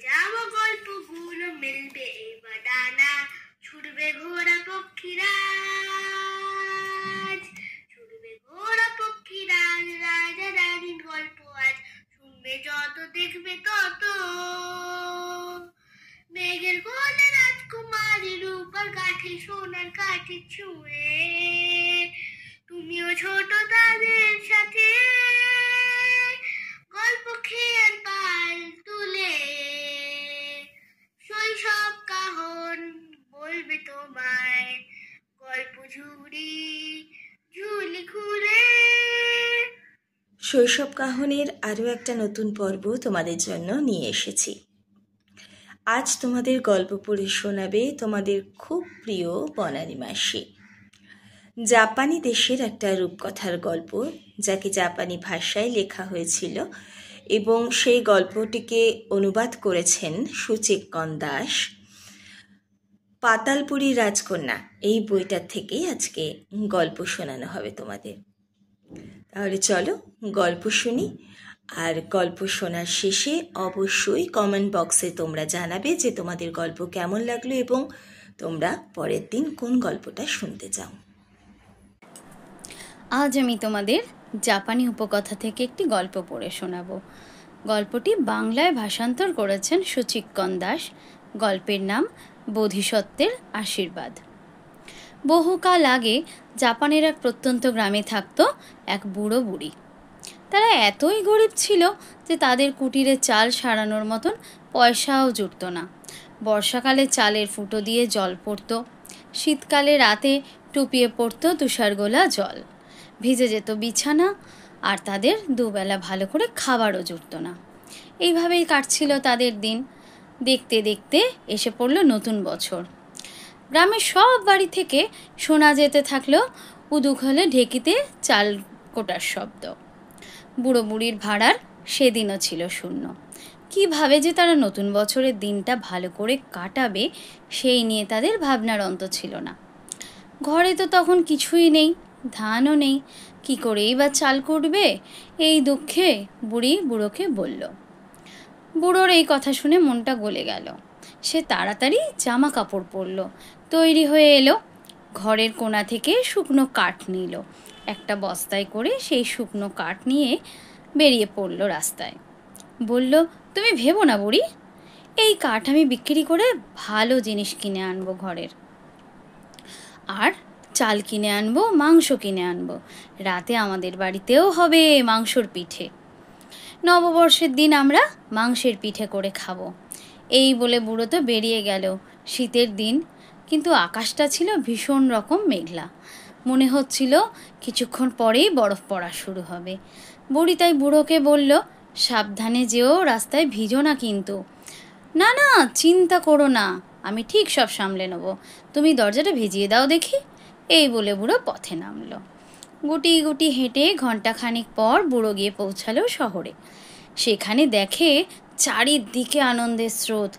যাবো গল্পগুলো মেলবে এবার ডানা, ছুটবে ঘোড়া পক্ষীরাজ, ছুটবে ঘোড়া পক্ষীরাজ, রাজা রানীর গল্প আজ শুনবে যত দেখবে তত। মেঘের কোলে রাজকুমারী রূপার কাঠে সোনার কাঠে ছুঁয়ে, তুমিও ছোট তাদের সাথে গল্প খেয়াল পাল তুলে। শৈশব কাহন বলবে তোমায় গল্প ঝুড়ি ঝুলি খুলে। শৈশব কাহনের আরও একটা নতুন পর্ব তোমাদের জন্য নিয়ে এসেছি। আজ তোমাদের গল্প পড়ে শোনাবে তোমাদের খুব প্রিয় বনানী মাসি। জাপানি দেশের একটা রূপকথার গল্প, যাকে জাপানি ভাষায় লেখা হয়েছিল এবং সেই গল্পটিকে অনুবাদ করেছেন সুচিক্কন দাস। পাতালপুরী রাজকন্যা এই বইটার থেকেই আজকে গল্প শোনানো হবে তোমাদের। তাহলে চলো গল্প শুনি। আর গল্প শোনার শেষে অবশ্যই কমেন্ট বক্সে তোমরা জানাবে যে তোমাদের গল্প কেমন লাগলো এবং তোমরা পরের দিন কোন গল্পটা শুনতে চাও। আজ আমি তোমাদের জাপানি উপকথা থেকে একটি গল্প পড়ে শোনাবো। গল্পটি বাংলায় ভাষান্তর করেছেন সুচিক্কন দাস। গল্পের নাম বোধিসত্ত্বের আশীর্বাদ। বহুকাল আগে জাপানের এক প্রত্যন্ত গ্রামে থাকতো এক বুড়ো বুড়ি। তারা এতই গরিব ছিল যে তাদের কুটিরে চাল সারানোর মতন পয়সাও জুটত না। বর্ষাকালে চালের ফুটো দিয়ে জল পড়ত, শীতকালে রাতে টুপিয়ে পড়তো তুষারগোলা জল, ভিজে যেত বিছানা, আর তাদের দুবেলা ভালো করে খাবারও জুটত না। এইভাবেই কাটছিল তাদের দিন। দেখতে দেখতে এসে পড়ল নতুন বছর। গ্রামের সব বাড়ি থেকে শোনা যেতে থাকলো উদুখলে ঢেকিতে চাল কোটার শব্দ। বুড়ো বুড়ির ভাড়ার সেদিনও ছিল শূন্য। কিভাবে যে তারা নতুন বছরের দিনটা ভালো করে কাটাবে সেই নিয়ে তাদের ভাবনার অন্ত ছিল না। ঘরে তো তখন কিছুই নেই, ধানও নেই, কি করেই বা চাল কুটবে, এই দুঃখে বুড়ি বুড়োকে বলল। বুড়োর এই কথা শুনে মনটা গলে গেল। সে তাড়াতাড়ি জামা কাপড় পরল, তৈরি হয়ে এলো। ঘরের কোণা থেকে শুকনো কাঠ নিল, একটা বস্তায় করে সেই শুকনো কাঠ নিয়ে বেরিয়ে পড়ল রাস্তায়। বলল, তুমি ভেবো না বুড়ি, এই কাঠ আমি বিক্রি করে ভালো জিনিস কিনে আনবো ঘরের, আর চাল কিনে আনবো, মাংস কিনে আনবো, রাতে আমাদের বাড়িতেও হবে মাংসর পিঠে। নববর্ষের দিন আমরা মাংসের পিঠে করে খাবো। এই বলে বুড়ো তো বেরিয়ে গেল। শীতের দিন, কিন্তু আকাশটা ছিল ভীষণ রকম মেঘলা। মনে হচ্ছিল কিছুক্ষণ পরেই বরফ পড়া শুরু হবে। বুড়ি তাই বুড়োকে বলল, সাবধানে যেও, রাস্তায় ভিজো না কিন্তু। না না, চিন্তা করো না, আমি ঠিক সব সামলে নেব, তুমি দরজাটা ভিজিয়ে দাও দেখি। এই বলে বুড়ো পথে নামলো। গুটি গুটি হেঁটে ঘণ্টাখানিক পর বুড়ো গিয়ে পৌঁছালো শহরে। সেখানে দেখে চারিদিকে আনন্দের স্রোত।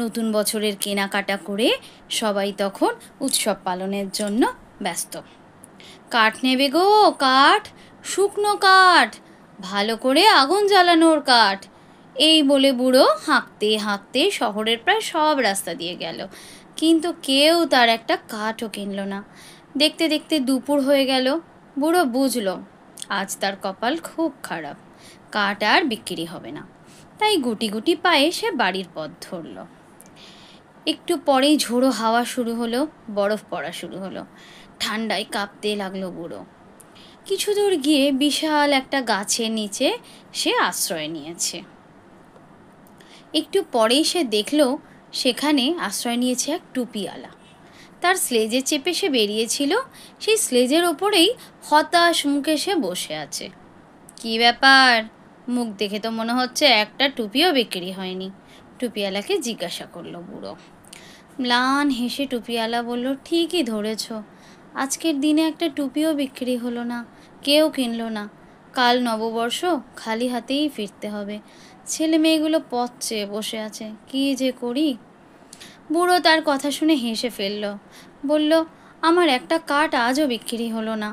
নতুন বছরের কেনাকাটা করে সবাই তখন উৎসব পালনের জন্য ব্যস্ত। কাঠ নেবে গো, কাঠ, শুকনো কাঠ, ভালো করে আগুন জ্বালানোর কাঠ। এই বলে বুড়ো হাঁকতে হাঁকতে শহরের প্রায় সব রাস্তা দিয়ে গেল, কিন্তু কেউ তার একটা কাঠও কিনল না। দেখতে দেখতে দুপুর হয়ে গেল। বুড়ো বুঝলো আজ তার কপাল খুব খারাপ, কাঠ আর বিক্রি হবে না। তাই গুটি গুটি পায়ে সে বাড়ির পথ ধরল। একটু পরেই ঝোড়ো হাওয়া শুরু হলো, বরফ পড়া শুরু হলো। ঠান্ডায় কাঁপতে লাগলো বুড়ো। কিছু দূর গিয়ে বিশাল একটা গাছের নিচে সে আশ্রয় নিয়েছে। একটু পরেই সে দেখলো সেখানে আশ্রয় নিয়েছে এক টুপিওয়ালা। তার স্লেজে চেপে সে বেরিয়েছিল, সেই স্লেজের ওপরেই হতাশ মুখে সে বসে আছে। কি ব্যাপার, মুখ দেখে তো মনে হচ্ছে একটা টুপিও বিক্রি হয়নি। টুপিওয়ালাকে জিজ্ঞাসা করলো বুড়ো। ম্লান হেসে টুপিওয়ালা বলল, ঠিকই ধরেছ, আজকের দিনে একটা টুপিও বিক্রি হলো না, কেউ কিনলো না। কাল নববর্ষ, খালি হাতেই ফিরতে হবে। ছেলে মেয়েগুলো পথ চেয়ে বসে আছে, কি যে করি। বুড়ো তার কথা শুনে হেসে ফেলল, বলল, আমার একটা কাঠ আজও বিক্রি হলো না।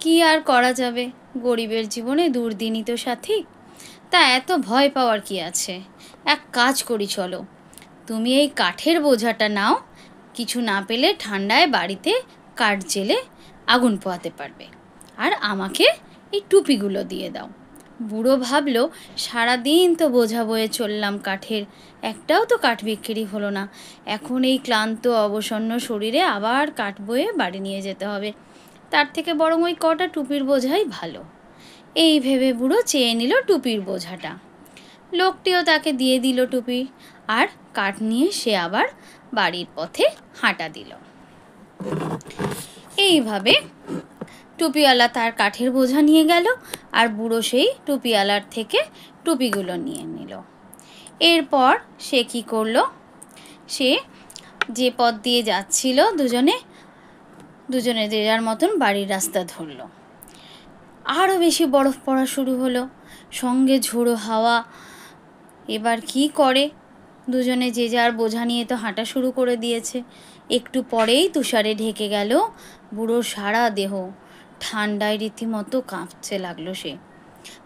কি আর করা যাবে, গরিবের জীবনে দুর্দিনই তো সাথী। তা এত ভয় পাওয়ার কি আছে? এক কাজ করি, চলো, তুমি এই কাঠের বোঝাটা নাও, কিছু না পেলে ঠান্ডায় বাড়িতে কাঠ জেলে আগুন পোহাতে পারবে, আর আমাকে এই টুপিগুলো দিয়ে দাও। বুড়ো ভাবলো, সারাদিন তো বোঝা বয়ে চললাম কাঠের, একটাও তো কাঠ বিক্রি হলো না, এখন এই ক্লান্ত অবসন্ন শরীরে আবার কাঠ বয়ে বাড়ি নিয়ে যেতে হবে, তার থেকে বরং ওই কটা টুপির বোঝাই ভালো। এই ভেবে বুড়ো চেয়ে নিল টুপির বোঝাটা। লোকটিও তাকে দিয়ে দিল টুপি, আর কাঠ নিয়ে সে আবার বাড়ির পথে হাঁটা দিল। এইভাবে টুপিওয়ালা তার কাঠের বোঝা নিয়ে গেল, আর বুড়ো সেই টুপিওয়ালার থেকে টুপিগুলো নিয়ে নিল। এরপর সে কি করলো, সে যে পথ দিয়ে যাচ্ছিল দুজনে যে যার মতন বাড়ির রাস্তা ধরল। আরও বেশি বরফ পড়া শুরু হলো, সঙ্গে ঝোড়ো হাওয়া। এবার কি করে, দুজনে যে যার বোঝা নিয়ে তো হাঁটা শুরু করে দিয়েছে। একটু পরেই তুষারে ঢেকে গেল বুড়োর সারা দেহ, ঠান্ডায় রীতিমতো কাঁপতে লাগলো সে।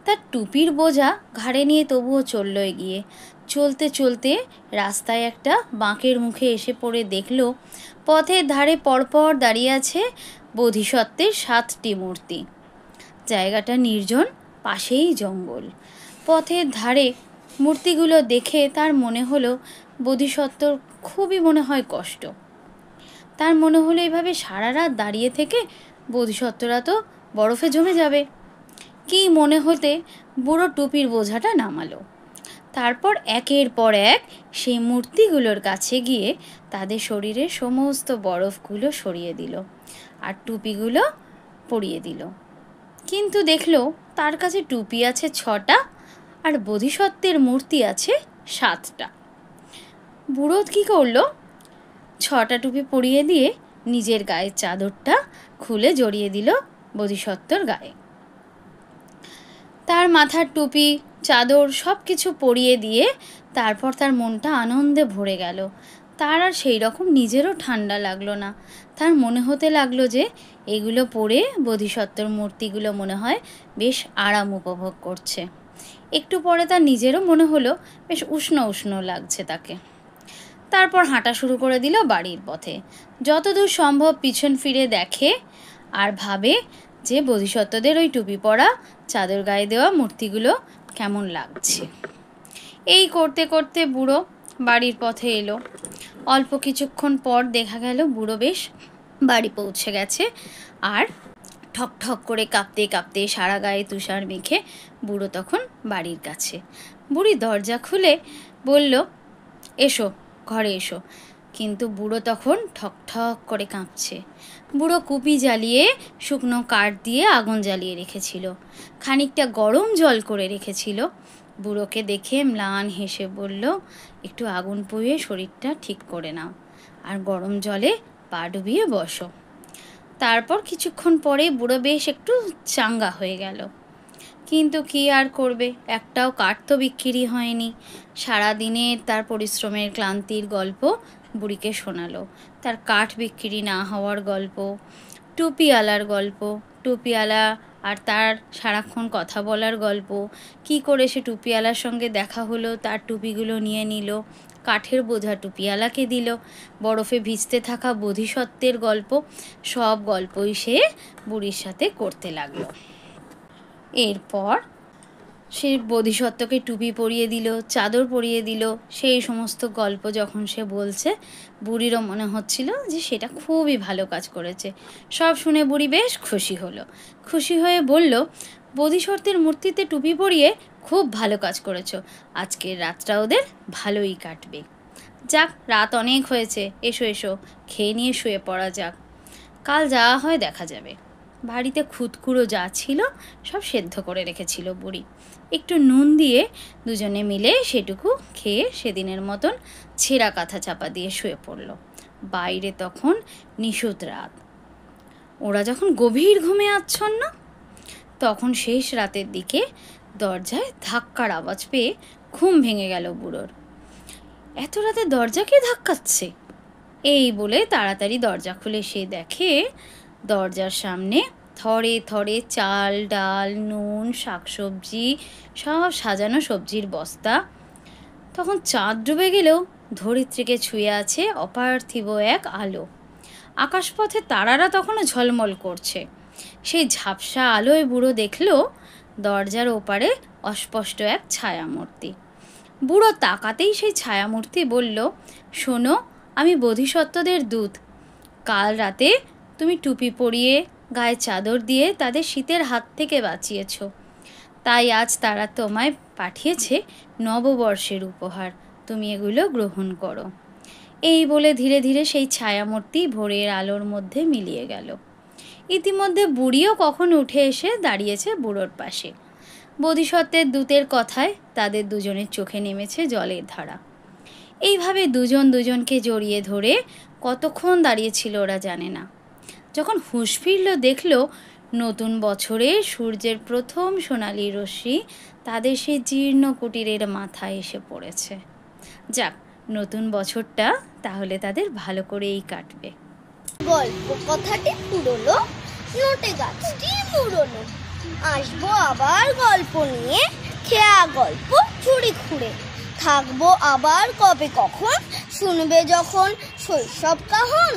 তার টুপির বোঝা ঘাড়ে নিয়ে তবুও চলল এগিয়ে। চলতে চলতে রাস্তায় একটা বাঁকের মুখে এসে পড়ে দেখলো পথের ধারে পরপর দাঁড়িয়ে আছে বোধিসত্ত্বের 7টি মূর্তি। জায়গাটা নির্জন, পাশেই জঙ্গল। পথের ধারে মূর্তিগুলো দেখে তার মনে হলো বোধিসত্ত্বর খুবই মনে হয় কষ্ট। তার মনে হলো এভাবে সারা রাত দাঁড়িয়ে থেকে বোধিসত্ত্বরা তো বরফে জমে যাবে। কি মনে হতে বুড়ো টুপির বোঝাটা নামালো। তারপর একের পর এক সেই মূর্তিগুলোর কাছে গিয়ে তাদের শরীরের সমস্ত বরফগুলো সরিয়ে দিল আর টুপিগুলো পরিয়ে দিল। কিন্তু দেখলো তার কাছে টুপি আছে 6টা আর বোধিসত্ত্বের মূর্তি আছে 7টা। বুড়ো কী করলো, 6টা টুপি পরিয়ে দিয়ে নিজের গায়ের চাদরটা খুলে জড়িয়ে দিল বোধিসত্ত্বর গায়ে। তার মাথার টুপি চাদর সব কিছু পরিয়ে দিয়ে তারপর তার মনটা আনন্দে ভরে গেল। তার আর সেই রকম নিজেরও ঠান্ডা লাগলো না। তার মনে হতে লাগলো যে এগুলো পরে বোধিসত্ত্বর মূর্তিগুলো মনে হয় বেশ আরাম উপভোগ করছে। একটু পরে তার নিজেরও মনে হলো বেশ উষ্ণ উষ্ণ লাগছে তাকে। তারপর হাঁটা শুরু করে দিল বাড়ির পথে। যতদূর সম্ভব পিছন ফিরে দেখে আর ভাবে যে বোধিসত্ত্বদের ওই টুপি পরা চাদর গায়ে দেওয়া মূর্তিগুলো কেমন লাগছে। এই করতে করতে বুড়ো বাড়ির পথে এলো। অল্প কিছুক্ষণ পর দেখা গেল বুড়ো বেশ বাড়ি পৌঁছে গেছে, আর ঠক ঠক করে কাঁপতে কাঁপতে সারা গায়ে তুষার মেখে বুড়ো তখন বাড়ির কাছে। বুড়ি দরজা খুলে বলল, এসো, ঘরে এসো। কিন্তু বুড়ো তখন ঠক ঠক করে কাঁপছে। বুড়ো কুপি জ্বালিয়ে শুকনো কাঠ দিয়ে আগুন জ্বালিয়ে রেখেছিল, খানিকটা গরম জল করে রেখেছিল। বুড়োকে দেখে ম্লান হেসে বলল, একটু আগুন পুড়িয়ে শরীরটা ঠিক করে নাও আর গরম জলে পা ডুবিয়ে বসো। তারপর কিছুক্ষণ পরে বুড়ো বেশ একটু চাঙ্গা হয়ে গেল। কিন্তু কি আর করবে, একটাও কাঠ তো বিক্রি হয়নি। সারাদিনের তার পরিশ্রমের ক্লান্তির গল্প বুড়িকে শোনালো। তার কাঠ বিক্রি না হওয়ার গল্প, টুপিওয়ালার গল্প, টুপিওয়ালা আর তার সারাক্ষণ কথা বলার গল্প, কি করে সে টুপিওয়ালার সঙ্গে দেখা হলো, তার টুপিগুলো নিয়ে নিল, কাঠের বোঝা টুপিওয়ালাকে দিল, বরফে ভিজতে থাকা বোধিসত্ত্বের গল্প, সব গল্পই সে বুড়ির সাথে করতে লাগলো। এরপর সে বোধিসত্ত্বকে টুপি পরিয়ে দিল, চাদর পরিয়ে দিল। সেই সমস্ত গল্প যখন সে বলছে, বুড়িরও মনে হচ্ছিল যে সেটা খুবই ভালো কাজ করেছে। সব শুনে বুড়ি বেশ খুশি হলো। খুশি হয়ে বলল, বোধিসত্ত্বের মূর্তিতে টুপি পরিয়ে খুব ভালো কাজ করেছো, আজকের রাতটা ওদের ভালোই কাটবে। যাক, রাত অনেক হয়েছে, এসো এসো, খেয়ে নিয়ে শুয়ে পড়া যাক, কাল যাওয়া হয় দেখা যাবে। বাড়িতে খুদকুড়ো যা ছিল সব সেদ্ধ করে রেখেছিল বুড়ি। একটু নুন দিয়ে দুজনে মিলে সেটুকু খেয়ে সেদিনের মতন ছেঁড়া কাঁথা চাপা দিয়ে শুয়ে পড়ল। বাইরে তখন নিশুত রাত। ওরা যখন গভীর ঘুমে আচ্ছন্ন, তখন শেষ রাতের দিকে দরজায় ধাক্কার আওয়াজ পেয়ে ঘুম ভেঙে গেল বুড়োর। এত রাতে দরজা কে ধাক্কাচ্ছে? এই বলে তাড়াতাড়ি দরজা খুলে সে দেখে দরজার সামনে থরে থরে চাল ডাল নুন শাকসবজি সব সাজানো সবজির বস্তা। তখন চাঁদ ডুবে গেলেও ধরিত্রীকে ছুঁয়ে আছে অপার্থিব এক আলো। আকাশপথে তারারা তখনও ঝলমল করছে। সেই ঝাপসা আলোয় বুড়ো দেখল দরজার ওপারে অস্পষ্ট এক ছায়ামূর্তি। বুড়ো তাকাতেই সেই ছায়ামূর্তি বলল, শোনো, আমি বোধিসত্ত্বদের দূত। কাল রাতে তুমি টুপি পরিয়ে গায়ে চাদর দিয়ে তাদের শীতের হাত থেকে বাঁচিয়েছ, তাই আজ তারা তোমায় পাঠিয়েছে নববর্ষের উপহার, তুমি এগুলো গ্রহণ করো। এই বলে ধীরে ধীরে সেই ছায়ামূর্তি ভোরের আলোর মধ্যে মিলিয়ে গেল। ইতিমধ্যে বুড়িও কখন উঠে এসে দাঁড়িয়েছে বুড়োর পাশে। বোধিসত্ত্বের দূতের কথায় তাদের দুজনের চোখে নেমেছে জলের ধারা। এইভাবে দুজন দুজনকে জড়িয়ে ধরে কতক্ষণ দাঁড়িয়েছিল ওরা জানে না। যখন হুঁশ ফিরল দেখল নতুন বছরে সূর্যের প্রথম সোনালি রশ্মি তাদের সেই জীর্ণ কুটিরের মাথায় এসে পড়েছে। যাক, নতুন বছরটা তাহলে তাদের ভালো করেই কাটবে। গল্প কথাটি পুরনো, নোটে গাছটি পুরনো। আসবো আবার গল্প নিয়ে, খেয়া গল্প চুরি খুঁড়ে। থাকবো আবার কবে কখন, শুনবে যখন শৈশব কাহন।